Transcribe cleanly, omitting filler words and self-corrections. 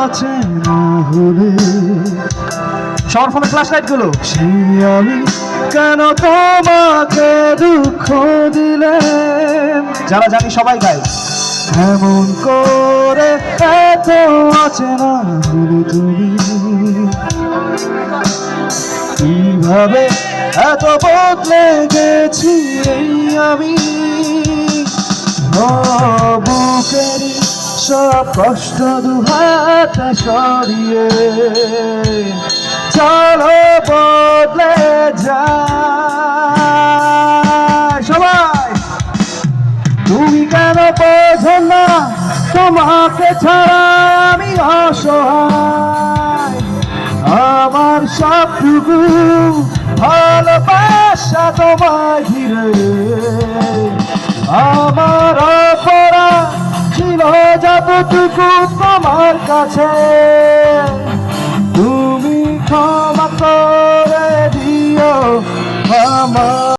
অচেনা হলে সবার ফোনে ফ্ল্যাশ লাইট গুলো। সে আমি কেন তোমাকে দুঃখ দিলে, যারা জানি সবাই গায়। এমন করে এত অচেনা হলে তুমি, কিভাবে এত বদলে গেছি এই আমি। বুকেরই সব কষ্ট দুহাতে সরিয়ে চলো বদলে যায় সবাই। তুমি কেন বোঝো না তোমাকে ছাড়া আমি অসহায়, আমার সবটুকু ভালোবাসা তোমায় ঘিরে। আমার অপরাধ ছিল যতটুকু তোমার কাছে, তুমি ক্ষমা